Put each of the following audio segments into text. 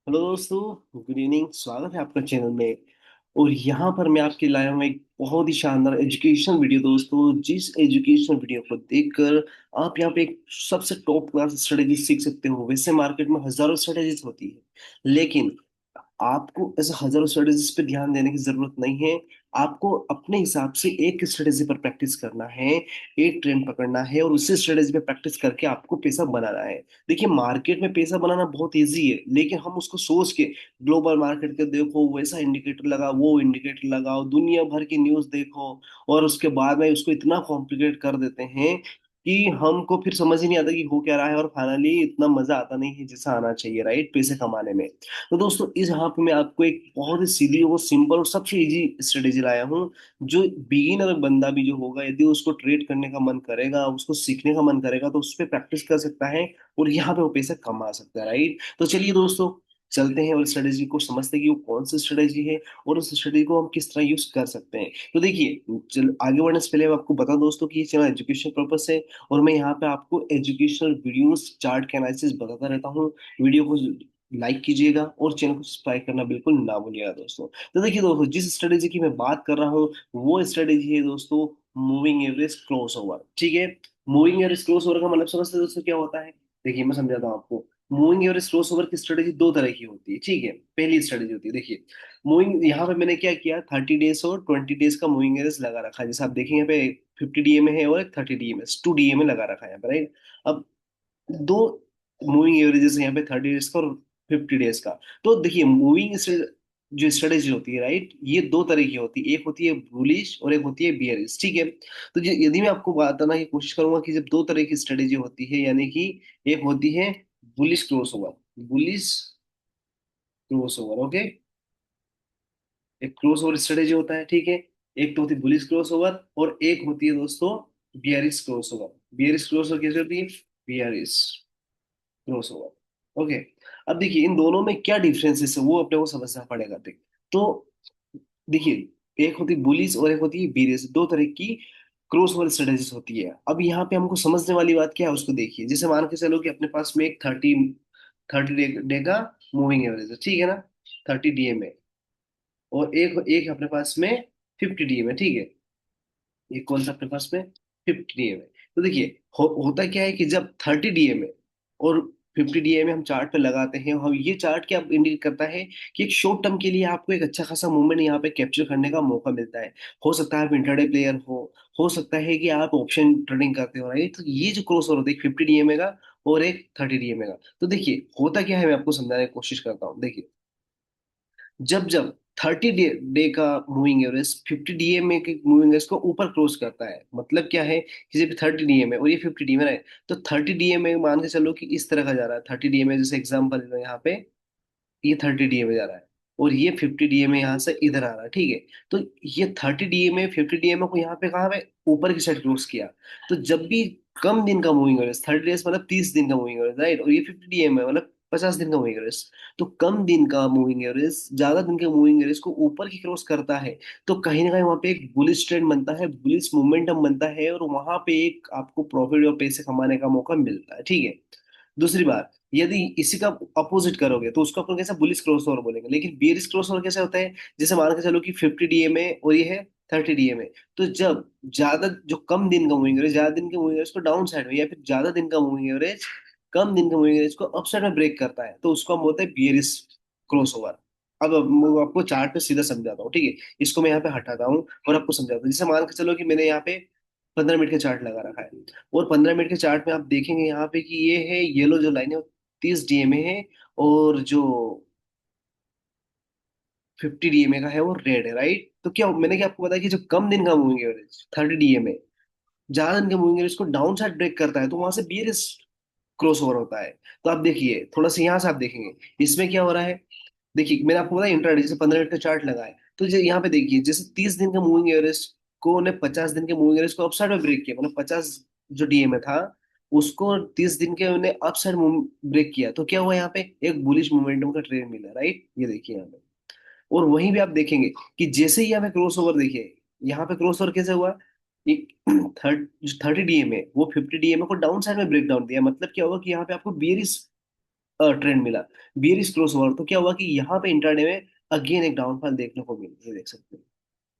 Hello दोस्तों, good evening. स्वागत है आपका चैनल में। और यहाँ पर मैं आपके लाया हूँ एक बहुत ही शानदार एजुकेशन वीडियो दोस्तों। जिस एजुकेशन वीडियो को देखकर आप यहाँ पे एक सबसे टॉप क्लास स्ट्रेटेजी सीख सकते हो। वैसे मार्केट में हजारों स्ट्रेटेजीज होती है, लेकिन आपको ऐसे हजारों स्ट्रेटेजीज पे ध्यान देने की जरूरत नहीं है। आपको अपने हिसाब से एक स्ट्रेटेजी पर प्रैक्टिस करना है, एक ट्रेंड पकड़ना है और उसी स्ट्रेटेजी पे प्रैक्टिस करके आपको पैसा बनाना है। देखिए, मार्केट में पैसा बनाना बहुत इजी है, लेकिन हम उसको सोच के ग्लोबल मार्केट के देखो, वैसा इंडिकेटर लगा, वो इंडिकेटर लगाओ, दुनिया भर की न्यूज़ देखो, और उसके बाद में उसको इतना कॉम्प्लिकेट कर देते हैं कि हमको फिर समझ ही नहीं आता कि हो क्या रहा है, और फाइनली इतना मजा आता नहीं है जैसा आना चाहिए, राइट, पैसे कमाने में। तो दोस्तों, इस यहाँ पे मैं आपको एक बहुत ही सीधी और सिंपल और सबसे इजी स्ट्रेटेजी लाया हूँ, जो बिगिनर बंदा भी जो होगा, यदि उसको ट्रेड करने का मन करेगा, उसको सीखने का मन करेगा, तो उस पर प्रैक्टिस कर सकता है और यहाँ पे वो पैसा कमा सकता है, राइट। तो चलिए दोस्तों, चलते हैं और स्ट्रेटेजी को समझते हैं कि वो कौन सी स्ट्रेटेजी है और उस स्ट्रेटेजी को हम किस तरह यूज कर सकते हैं। तो देखिए, चल आगे बढ़ने से पहले मैं आपको बता दोस्तों कि ये चैनल एजुकेशन पर्पस है, और मैं यहाँ पे आपको एजुकेशनल वीडियोस, चार्ट के एनालिसिस बताता रहता हूँ। वीडियो को लाइक कीजिएगा और चैनल को सब्सक्राइब करना बिल्कुल ना भूलिएगा दोस्तों। तो देखिए दोस्तों, जिस स्ट्रेटेजी की मैं बात कर रहा हूँ वो स्ट्रेटेजी है दोस्तों, मूविंग एवरेज क्रॉस ओवर। ठीक है, मूविंग एवरेज क्रॉस ओवर का मतलब समझते हैं दोस्तों क्या होता है। देखिए, मैं समझाता हूँ आपको। मूविंग एवरेज क्रॉस ओवर की स्ट्रेटेजी दो तरह की होती है। ठीक है, पहली स्ट्रेटेजी होती है, देखिए, मूविंग, यहाँ पे मैंने क्या किया, 30 डेज और 20 डेज का मूविंग एवरेज लगा रखा है। जैसे आप देखेंगे यहाँ पे 50 डीए में है और एक 30 डीए में, 2 डीए में लगा रखा है यहाँ पे, राइट। अब दो मूविंग एवरेजेस है यहाँ पे, 30 डेज का और 50 डेज का। तो देखिए, मूविंग जो स्ट्रेटेजी होती है, राइट, ये दो तरह की होती है। एक होती है बुलिश और एक होती है बियरिश। ठीक है, तो यदि मैं आपको बताना की कोशिश करूंगा कि जब दो तरह की स्ट्रेटेजी होती है, यानी कि एक होती है bullish cross over, bullish cross over, okay, एक क्रॉस ओवर स्ट्रेटेजी होता है, ठीक है। एक तो होती है बुलिश क्रॉस ओवर और एक होती है दोस्तों bearish cross over. Bearish cross over कैसे होती है, बियरिश क्रॉस ओवर, ओके। अब देखिए, इन दोनों में क्या डिफरेंसेस है वो अपने को समझना पड़ेगा, देख। तो देखिए, एक होती है बुलिश और एक होती है बियरिश, दो तरह की क्रॉस ओवर स्ट्रेटेजीज होती है। अब यहाँ पे हमको समझने वाली बात क्या है उसको देखिए। जैसे मान के चलो कि अपने पास में एक 30 डे का मूविंग एवरेज है, ठीक है ना, 30 डीए में, और एक एक अपने पास में 50 डीए में, ठीक है। ये कौन सा अपने पास में, 50 डीए में। तो देखिए, होता क्या है कि जब 30 डीए में और 50 डीए में हम चार्ट पे लगाते हैं, हम ये चार्ट क्या इंडिकेट करता है कि एक शॉर्ट टर्म के लिए आपको एक अच्छा खासा मूवमेंट यहाँ पे कैप्चर करने का मौका मिलता है। हो सकता है आप इंटरडे प्लेयर हो सकता है कि आप ऑप्शन ट्रेडिंग करते हो, राइट। तो ये जो क्रॉस ओवर होता है, एक 50 डीए का और एक 30 डीए का। तो देखिए, होता क्या है, मैं आपको समझाने की कोशिश करता हूँ। देखिए, जब जब 30 डे का मूविंग एवरेज 50 डीए में के मूविंग एवरेज को ऊपर क्रॉस करता है, मतलब क्या है कि जब 30 डीए में और ये 50 डीए में है, तो 30 डीए में मान के चलो कि इस तरह का जा रहा है। 30 डीए में जैसे एग्जांपल यहाँ पे ये 30 डीए में जा रहा है और ये 50 डीए में यहाँ से इधर आ रहा है, ठीक है। तो ये 30 डीए में 50 डीए में को यहाँ पे कहाँ पे ऊपर की साइड क्रॉस किया। तो जब भी कम दिन का मूविंग एवरेज, 30 डेज मतलब 30 दिन का मूविंग एवरेज, राइट, और ये 50 डीए में मतलब 50 दिन का मूविंग एवरेज, तो कम दिन का मूविंग एवरेज ज्यादा दिन के मूविंग एवरेज को ऊपर की क्रॉस करता है, तो कहीं ना कहीं वहां पे एक बुलिश ट्रेंड बनता है, बुलिश मोमेंटम बनता है, और वहां पे एक आपको प्रॉफिट और पैसे कमाने का मौका मिलता है, ठीक है। दूसरी बात, यदि इसी का अपोजिट करोगे तो उसको अपन कैसा, बुलिश क्रॉस ओवर बोलेंगे। लेकिन बेरिश क्रॉस ओवर कैसे होता है, जैसे मान के चलो कि 50 डीए में और ये है 30 डीए में, तो जब ज्यादा जो कम दिन का मूविंग एवरेज, ज्यादा दिन के मूविंग एवरेज को डाउन साइड में, या फिर ज्यादा दिन का मूविंग एवरेज कम दिन का मूविंग एवरेज को अप साइड में ब्रेक करता है, तो उसको हम बोलते हैं बेरिश क्रॉस ओवर। अब मैं आपको चार्ट पे सीधा समझाता हूँ, ठीक है। इसको मैं यहाँ पे हटाता हूँ और आपको समझाता हूँ। जैसे मान के चलो कि मैंने यहाँ पे 15 मिनट का चार्ट लगा रखा है, और 15 मिनट के चार्ट में आप देखेंगे यहाँ पे कि ये है येलो जो लाइन है वो 30 डीए में है, और जो 50 डीए का है वो रेड है, राइट। तो क्या मैंने क्या आपको बताया कि जो कम दिन का मूविंग एवरेज 30 डीए में, ज्यादा दिन का मूविंग एवरेज को डाउन साइड ब्रेक करता है, तो वहां से बियरिश क्रॉस ओवर होता है। तो आप देखिए, थोड़ा सा यहाँ से आप देखेंगे इसमें क्या हो रहा है। देखिए, मैंने आपको बताया इंट्राडे, जैसे 15 मिनट का चार्ट लगाए, तो यहाँ पे देखिए, जैसे 30 दिन का मूविंग एवरेज को ने 50 दिन के मूविंग एवरेज को अपसाइड में ब्रेक किया, मतलब 50 जो डीए में था उसको 30 दिन के उन्हें अपसाइड ब्रेक किया, तो क्या हुआ, यहाँ पे एक बुलिश मोमेंटम का ट्रेंड मिला, राइट। ये देखिए यहाँ पे, और वहीं भी आप देखेंगे कि जैसे ही यहाँ पे क्रॉस ओवर, देखिए यहाँ पे क्रॉस ओवर कैसे हुआ, एक 30 डीए में वो 50 डीए में को डाउन साइड में ब्रेक डाउन दिया, मतलब क्या होगा कि यहाँ पे आपको बियरिश ट्रेंड मिला, बियरिश क्रॉस ओवर, तो क्या हुआ कि यहाँ पे इंट्राडे में अगेन एक डाउनफॉल देखने को मिली, ये देख सकते हैं।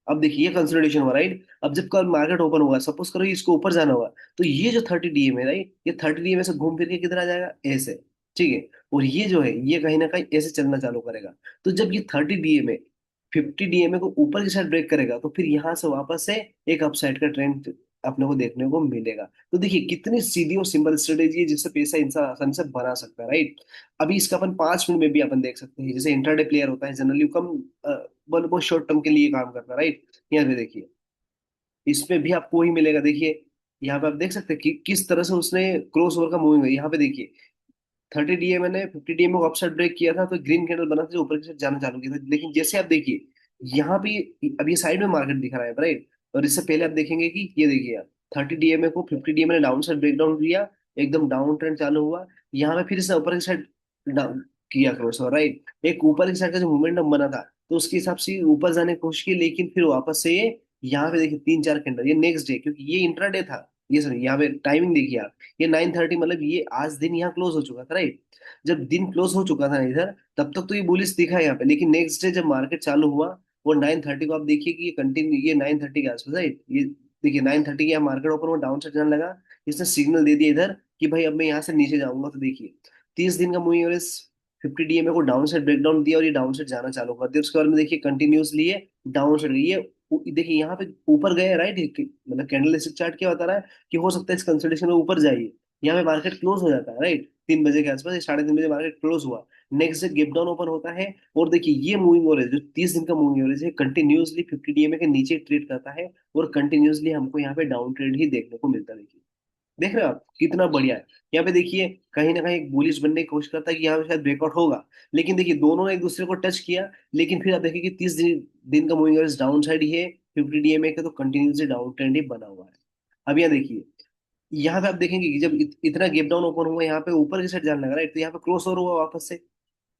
अब देखिए ये कंसोलिडेशन हुआ, राइट। अब जब कल मार्केट ओपन हुआ, सपोज करो इसको ऊपर जाना हुआ, तो ये जो 30 डीएम है, राइट, ये 30 डीएम से घूम फिर के किधर आ जाएगा, ऐसे। ठीक है। और ये जो है ये कहीं ना कहीं ऐसे चलना चालू करेगा। तो जब ये 30 डीएम है, 50 डीएमए को ऊपर की साइड ब्रेक करेगा, तो फिर यहाँ से वापस से एक अपसाइड का ट्रेंड अपने को देखने को मिलेगा। तो देखिए कितनी सीधी और सिंपल स्ट्रेटेजी है जिससे पैसा इंसान आसानी से बना सकता है, राइट। अभी इसका अपन 5 मिनट में भी अपन देख सकते हैं। जैसे इंट्राडे प्लेयर होता है जनरली कम बहुत शॉर्ट टर्म के लिए काम करता है, राइट। यहाँ पे देखिए इसमें भी आपको वही मिलेगा। देखिए यहाँ पे आप देख सकते हैं कि किस तरह से उसने क्रॉस ओवर का मूविंग है। यहाँ पे देखिए 30 डीएम ने 50 डीएम को अपसाइड ब्रेक किया था, तो ग्रीन कैंडल बना था जो ऊपर की साइड जाना चालू किया था। लेकिन जैसे आप देखिए यहाँ भी अब ये साइड में मार्केट दिख रहा है, राइट। और इससे पहले आप देखेंगे कि ये देखिए आप 30 डीएमए को 50 डीएमए ने डाउन साइड ब्रेक डाउन किया, एकदम डाउन ट्रेंड चालू हुआ। यहाँ पे फिर से ऊपर की साइड डाउन किया क्रॉस, राइट। एक ऊपर की साइड का जो मोमेंटम बना था, तो उसके हिसाब से ऊपर जाने की कोशिश की, लेकिन फिर वापस से ये यहाँ पे देखिए 3 4 कैंडल, ये नेक्स्ट डे, क्योंकि ये इंट्राडे था। ये सर यहाँ पे टाइमिंग देखिए आप, ये 9:30, मतलब ये आज दिन यहाँ क्लोज हो चुका था, राइट। जब दिन क्लोज हो चुका था ना इधर, तब तक तो ये बुलिश दिखा है यहाँ पे, लेकिन नेक्स्ट डे जब मार्केट चालू हुआ, वो 9:30 को आप देखिए कि ये कंटिन्यू, ये 9:30 के आसपास, राइट। ये देखिए 9:30 के यहाँ मार्केट ओपन हुआ, डाउन साइड जाने लगा। इसने सिग्नल दे दिया इधर कि भाई अब मैं यहाँ से नीचे जाऊंगा। तो देखिए 30 दिन का मूविंग एवरेज 50 डीएमए को डाउन साइड ब्रेक डाउन दिया, और ये डाउन साइड जाना चालू कर दिया। उसके बाद में देखिए कंटिन्यूसली ये डाउन साइड गई है। देखिए यहाँ पे ऊपर गए, राइट। मतलब कैंडल स्टिक चार्ट क्या बता रहा है कि हो सकता है इस कंसोलिडेशन में ऊपर जाइए। यहाँ पे मार्केट क्लोज हो जाता है, राइट, 3 बजे के आसपास, 3:30 बजे मार्केट क्लोज हुआ। Next day gap down open होता है। और देखिए ये मूविंग एवरेज जो 30 दिन का मूविंग एवरेज है, कंटिन्यूसली 50 डीएमए के नीचे ट्रेड करता है, और कंटिन्यूसली हमको यहाँ पे डाउन ट्रेड ही देखने को मिलता है। देखिए देख रहे हो आप कितना बढ़िया है। यहाँ पे देखिए कहीं ना कहीं एक बुलिश बनने की कोशिश करता है कि यहाँ पे शायद ब्रेकआउट होगा, लेकिन देखिए दोनों ने एक दूसरे को टच किया। लेकिन फिर आप देखिए कि 30 दिन का मूविंग एवरेज डाउन साइड ही है, 50 डीएमए का तो कंटिन्यूसली डाउन ट्रेंड ही बना हुआ है। अब यहाँ देखिए, यहाँ पे आप देखेंगे कि जब इतना गैप डाउन ओपन हुआ, यहाँ पे ऊपर की साइड जाने लगा, राइट। तो यहाँ पे क्रॉस ओवर हुआ वापस से,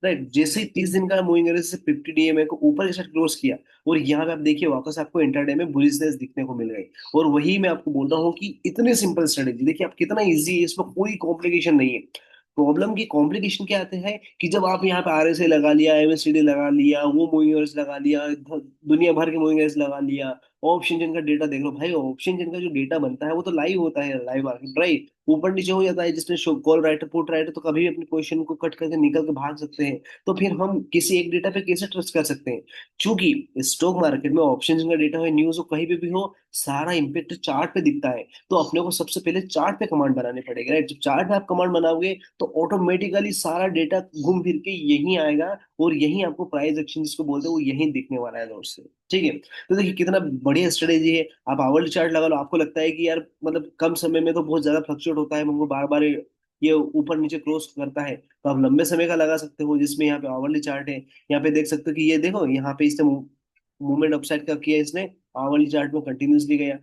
राइट। जैसे ही 30 दिन का मूविंग एवरेज से 50 डीएमए को ऊपर की साइड क्रॉस किया, और यहाँ पे आप देखिए वापस आपको इंटरडे में बुलिशनेस दिखने को मिल गई। और वही मैं आपको बोल रहा हूँ कि इतने सिंपल स्ट्रेटेजी देखिए आप, कितना इजी है, इसमें कोई कॉम्प्लिकेशन नहीं है। प्रॉब्लम की कॉम्प्लिकेशन क्या आते हैं कि जब आप यहाँ पे आरएसआई लगा लिया, एमएससीडी लगा लिया, वो मूविंग एवरेज लगा लिया, दुनिया भर के मूविंग एवरेज लगा लिया, ऑप्शन जिनका डेटा देख लो भाई, ऑप्शन जिनका जो डेटा बनता है वो तो लाइव होता है, लाइव मार्केट, राइट। ऊपर नीचे हो जाता है, जिसने कॉल राइटर पुट राइटर, तो कभी भी अपनी पोजीशन को कट करके निकल के भाग सकते हैं। तो फिर हम किसी एक डेटा पे कैसे ट्रस्ट कर सकते हैं? क्योंकि स्टॉक मार्केट में ऑप्शन का डेटा हो, न्यूज हो, कहीं पे भी हो, सारा इम्पेक्ट चार्ट पे दिखता है। तो अपने को सबसे पहले चार्ट पे कमांड बनानी पड़ेगी, राइट। जब चार्ट पे आप कमांड बनाओगे, तो ऑटोमेटिकली सारा डेटा घूम फिर के यहीं आएगा, और यहीं आपको प्राइस एक्शन जिसको बोलते हैं वो यहीं दिखने वाला है दोस्त से। ठीक है। तो देखिए कितना बढ़िया स्ट्रेटेजी है। आप आवरली चार्ट लगा लो, आपको लगता है कि यार मतलब कम समय में तो बहुत ज्यादा फ्लक्चुएट होता है, हमको बार बार ये ऊपर नीचे क्रॉस करता है, तो आप लंबे समय का लगा सकते हो, जिसमें यहाँ पे आवरली चार्ट है। यहाँ पे देख सकते हो कि ये देखो यहाँ पे इसने मूवमेंट अपसाइड का किया, इसने आवरली चार्ट में कंटिन्यूसली गया,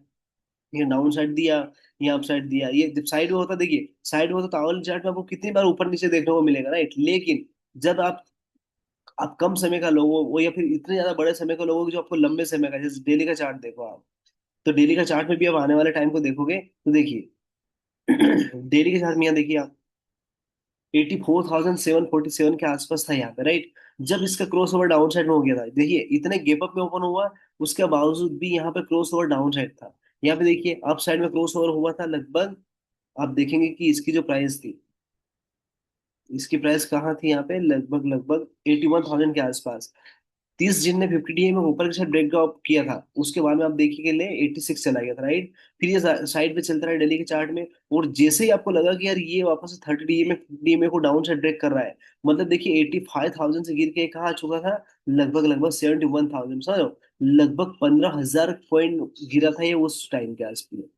ये डाउन साइड दिया, ये अप साइड दिया। ये जब साइड में होता देखिए, साइड में होता तो आवरली चार्ट में आपको कितनी बार ऊपर नीचे देखने को मिलेगा, राइट। लेकिन जब आप कम समय का लोगो वो, या फिर इतने ज्यादा बड़े समय का लोगो जो आपको लंबे समय का, जैसे डेली का चार्ट देखो आप, तो डेली का चार्ट में भी आप आने वाले टाइम को देखोगे, तो देखिए डेली के चार्ट में यहाँ देखिए आप 84,747 के आसपास था यहाँ पे, राइट। जब इसका क्रॉस ओवर डाउन साइड में हो गया था, देखिए इतने गैप अप में ओपन हुआ, उसके बावजूद भी यहाँ पे क्रॉस ओवर डाउन साइड था। यहाँ पे देखिए अप साइड में क्रॉस ओवर हुआ था लगभग, आप देखेंगे कि इसकी जो प्राइस थी, इसकी प्राइस कहाँ थी यहाँ पे, लगभग लगभग 81,000 के आसपास। 30 दिन ने 50 डीए में ऊपर के साथ ब्रेक ड्रॉप किया था, उसके बाद में आप देखिए ले 86 चला गया था, राइट। फिर ये साइड पे चलता रहा डेली के चार्ट में, और जैसे ही आपको लगा कि यार ये वापस से 30 डीए में 50 डीए को डाउन साइड ब्रेक कर रहा है, मतलब देखिए 85,000 से गिर के कहाँ आ चुका था, लगभग लगभग 71,000, समझो, लगभग 15,000 पॉइंट गिरा था ये उस टाइम के आसपास।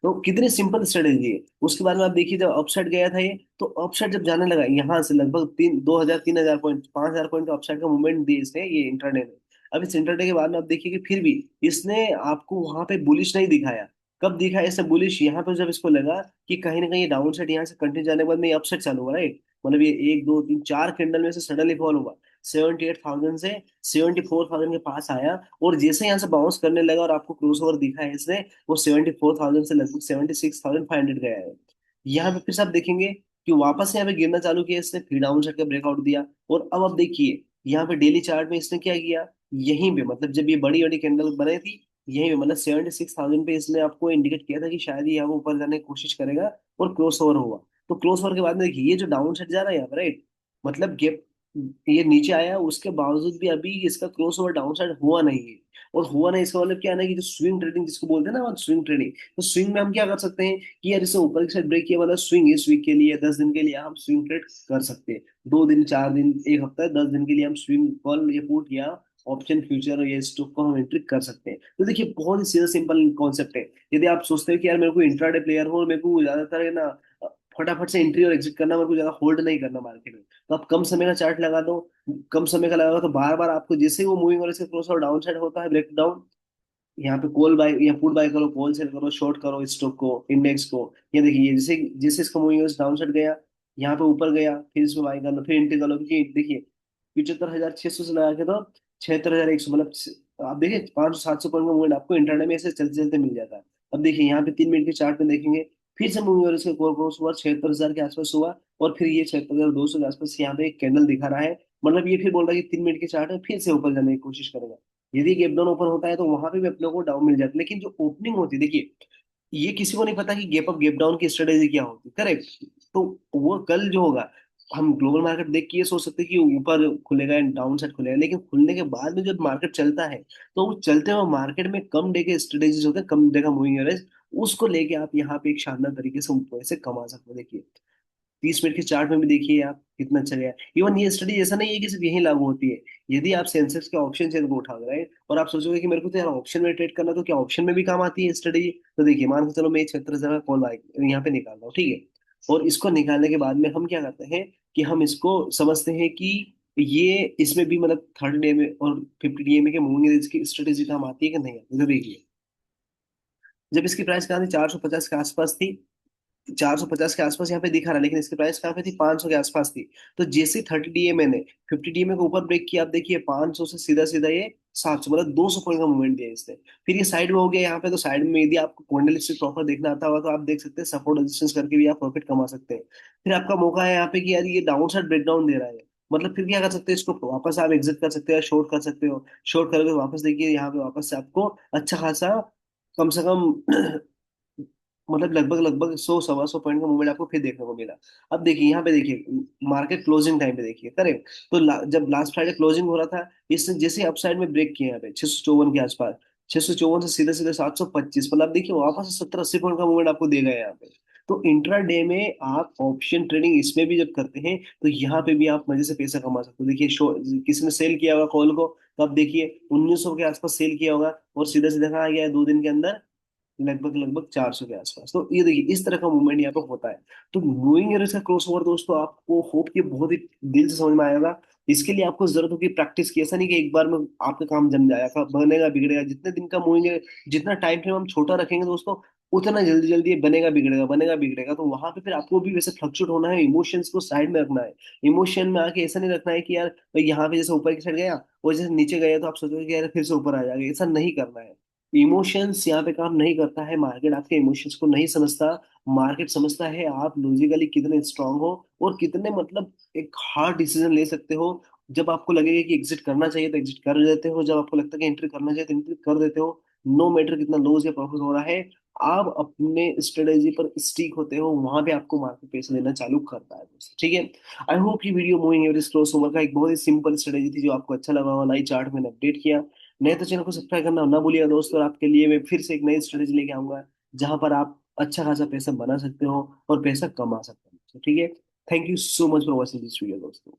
तो कितनी सिंपल स्ट्रेटेजी है। उसके बाद में आप देखिए जब अपसाइड गया था ये, तो अपसाइड जब जाने लगा यहाँ से लगभग 3,000 3,000 पॉइंट 5,000 पॉइंट का अपसाइड का मूवमेंट दिए इसने ये इंटरडे में। अब इस इंटरडे के बाद में आप देखिए कि फिर भी इसने आपको वहां पे बुलिश नहीं दिखाया। कब दिखा ऐसे बुलिश, यहाँ पे जब इसको लगा कि कहीं ना कहीं डाउन साइड यहाँ से कंटिन्यू जाने के बाद में अपसाइड चालू हुआ, राइट। मतलब ये 1 2 3 4 कैंडल में से सडनली फॉल हुआ, 78,000 से 74,000 के पास आया, और जैसे यहाँ से बाउंस करने लगा और आपको क्रॉस ओवर दिखा है इसने, वो 74,000 से लगभग 76,500 गया है। यहाँ पे फिर से आप देखेंगे कि वापस यहाँ पे गिरना चालू किया इसने, फिर डाउन साइड का ब्रेकआउट दिया। और अब देखिए यहाँ पे डेली चार्ट में इसने क्या किया, यहीं पे मतलब जब ये बड़ी बड़ी कैंडल बने थी, यहीं पे मतलब 76,000 पे इसने आपको इंडिकेट किया था कि शायद ये यहाँ पे ऊपर जाने की कोशिश करेगा, और क्रॉस ओवर हुआ। तो क्रॉस ओवर के बाद में देखिए ये जो डाउन साइड जा रहा है यहाँ पे, राइट, मतलब गेप, ये नीचे आया, उसके बावजूद भी अभी इसका क्रॉस ओवर डाउन साइड हुआ नहीं है। और हुआ नहीं, इसका मतलब क्या है ना, कि जो स्विंग ट्रेडिंग जिसको बोलते हैं ना, स्विंग ट्रेडिंग, तो स्विंग में हम क्या कर सकते हैं कि यार इसे ऊपर की साइड ब्रेक किया, मतलब स्विंग, इस वीक के लिए 10 दिन के लिए हम स्विंग ट्रेड कर सकते हैं। 2 दिन, 4 दिन, एक हफ्ता, 10 दिन के लिए हम स्विंग कॉल या पुट या ऑप्शन फ्यूचर या स्टॉक को हम एंट्री कर सकते हैं। तो देखिए बहुत ही सीधा सिंपल कॉन्सेप्ट है। यदि आप सोचते हो कि यार मेरे को इंट्राडे प्लेयर हो और मेरे को ज्यादातर है ना फटाफट से एंट्री और एग्जिट करना, मेरे को ज्यादा होल्ड नहीं करना मार्केट में, तो आप कम समय का चार्ट लगा दो। कम समय का लगा तो बार बार आपको जैसे ही वो मूविंग और इसके क्रॉस और डाउन साइड होता है, ब्रेक डाउन, यहाँ पे कॉल बाय या पुट बाय करो, कॉल सेल करो, शॉर्ट करो स्टॉक को, इंडेक्स को। ये देखिए जैसे जैसे इसका मूविंग डाउन साइड गया, यहाँ पे ऊपर गया, फिर इसमें बाय कर लो, फिर एंट्री कर लो, क्योंकि देखिए 75,600 से लगा के तो 76,100, मतलब आप देखिए 500 700 पॉइंट का मूवमेंट आपको इंटरडे में ऐसे चलते चलते मिल जाता है। अब देखिए यहाँ पे 3 मिनट के चार्ट में देखेंगे, फिर से मूविंग और इसका कोर क्रॉस हुआ, 76,000 के आसपास हुआ, और फिर ये 76,200 के आसपास यहाँ पे एक कैंडल दिखा रहा है। मतलब ये फिर बोल रहा है कि 3 मिनट के चार्ट में फिर से ऊपर जाने की कोशिश करेगा। यदि गैप डाउन ओपन होता है तो वहां पे भी अपने को डाउन मिल जाता है, लेकिन जो ओपनिंग होती है देखिए, ये किसी को नहीं पता कि गैप अप गैप डाउन की स्ट्रेटेजी क्या होती है, करेक्ट। तो वो कल जो होगा, हम ग्लोबल मार्केट देख के ये सोच सकते हैं कि ऊपर खुलेगा एंड डाउन साइड खुलेगा, लेकिन खुलने के बाद में जब मार्केट चलता है, तो वो चलते हुए मार्केट में कम डे के स्ट्रेटेजीज होते हैं, कम डे का मूविंग एवरेज, उसको लेके आप यहाँ पे एक शानदार तरीके से पैसे कमा सकते हो। देखिए 30 मिनट के चार्ट में भी देखिए आप कितना अच्छा गया। इवन ये स्टडी ऐसा नहीं है कि सिर्फ यही लागू होती है। यदि आप सेंसेक्स के ऑप्शन चेन को उठा रहे हैं और आप सोचोगे कि मेरे को तो यार ऑप्शन में ट्रेड करना, तो क्या ऑप्शन में भी काम आती है स्टडी? तो देखिए मान के चलो मैं 76,000 का कॉल यहाँ पे निकाल रहा हूँ, ठीक है, और इसको निकालने के बाद में हम क्या करते हैं कि हम इसको समझते हैं कि ये इसमें भी मतलब 30 डे में और 50 डे में के मूविंग की स्ट्रेटेजी काम आती है कि नहीं आती। तो देखिए जब इसकी प्राइस कहाँ थी, 450 के आसपास थी, 450 के आसपास यहाँ पे दिखा रहा है, लेकिन इसकी प्राइस कहाँ पे थी, 500 के आसपास थी। तो जैसे 30 डीए मैंने 50 डीए को ऊपर ब्रेक किया, आप देखिए 500 से सीधा सीधा ये 700, मतलब 200 पॉइंट का मूवमेंट दिया इसने। फिर ये साइड में हो गया यहाँ पे, तो साइड में यदि आपको कैंडलस्टिक प्रॉपर देखना आता होगा तो आप देख सकते हैं सपोर्ट रेजिस्टेंस करके भी आप प्रॉफिट कमा सकते हैं। फिर आपका मौका है यहाँ पे कि यार ये डाउन साइड ब्रेकडाउन दे रहा है, मतलब फिर क्या कर सकते हैं, इसको वापस आप एग्जिट कर सकते हो, शॉर्ट कर सकते हो। शॉर्ट करके वापस देखिए यहाँ पे वापस से आपको अच्छा खासा, कम से कम मतलब लगभग लगभग 100 सवा 100 पॉइंट का मूवमेंट आपको फिर देखने को मिला। अब देखिए यहाँ पे देखिए मार्केट क्लोजिंग टाइम पे देखिए, करेक्ट, तो जब लास्ट फ्राइडे क्लोजिंग हो रहा था, इसने जैसे अपसाइड में ब्रेक किया यहाँ पे 654 के आसपास, 654 से सीधे सीधे 725, मतलब आप देखिए वापस 70 80 पॉइंट का मूवमेंट आपको देगा यहाँ पे। तो इंट्रा डे में आप ऑप्शन ट्रेडिंग इसमें भी जब करते हैं, तो यहाँ पे भी आप मजे से पैसा कमा सकते हो। देखिए किसी ने सेल किया होगा कॉल को, तो आप देखिए 1900 के आसपास सेल किया होगा, और सीधा सीधा कहाँ आ गया है 2 दिन के अंदर, लगभग लगभग 400 के आसपास। तो ये देखिए इस तरह का मूवमेंट यहाँ पे होता है। तो मूविंग एवरेज का क्रॉस ओवर दोस्तों आपको होप कि बहुत ही दिल से समझ में आएगा। इसके लिए आपको जरूरत होगी प्रैक्टिस की, ऐसा नहीं कि एक बार में आपका काम जम जाएगा, बनेगा बिगड़ेगा, जितने दिन का मूविंग है, जितना टाइम फ्रेम हम छोटा रखेंगे दोस्तों, उतना जल्दी जल्दी ये बनेगा बिगड़ेगा, बनेगा बिगड़ेगा। तो वहां पे फिर आपको भी वैसे फ्लक्चुएट होना है, इमोशंस को साइड में रखना है। इमोशन में आके ऐसा नहीं रखना है कि यार भाई यहाँ पे जैसे ऊपर की साइड गया और जैसे नीचे गया तो आप सोचोगे कि यार फिर से ऊपर आ जाएगा, ऐसा नहीं करना है। इमोशंस यहाँ पे काम नहीं करता है, मार्केट आपके इमोशंस को नहीं समझता। मार्केट समझता है आप लॉजिकली कितने स्ट्रांग हो और कितने मतलब एक हार्ड डिसीजन ले सकते हो। जब आपको लगेगा कि एग्जिट करना चाहिए तो एग्जिट कर देते हो, जब आपको लगता है कि एंट्री करना चाहिए तो एंट्री कर देते हो। नो मैटर कितना लॉस या प्रॉफिट हो रहा है, आप अपने स्ट्रेटेजी पर स्टिक होते हो, वहां पे आपको मार्केट पैसे देना चालू करता है दोस्तों, ठीक है। आई होप ये video moving average cross over का एक बहुत ही सिंपल स्ट्रेटेजी थी जो आपको अच्छा लगा होगा, लाइव चार्ट मैंने अपडेट किया। नहीं तो चैनल को सब्सक्राइब करना ना भूलिएगा दोस्तों, और आपके लिए मैं फिर से एक नई स्ट्रेटेजी लेके आऊंगा जहां पर आप अच्छा खासा पैसा बना सकते हो और पैसा कमा सकते हो, ठीक है। Thank you so much for watching this video दोस्तों।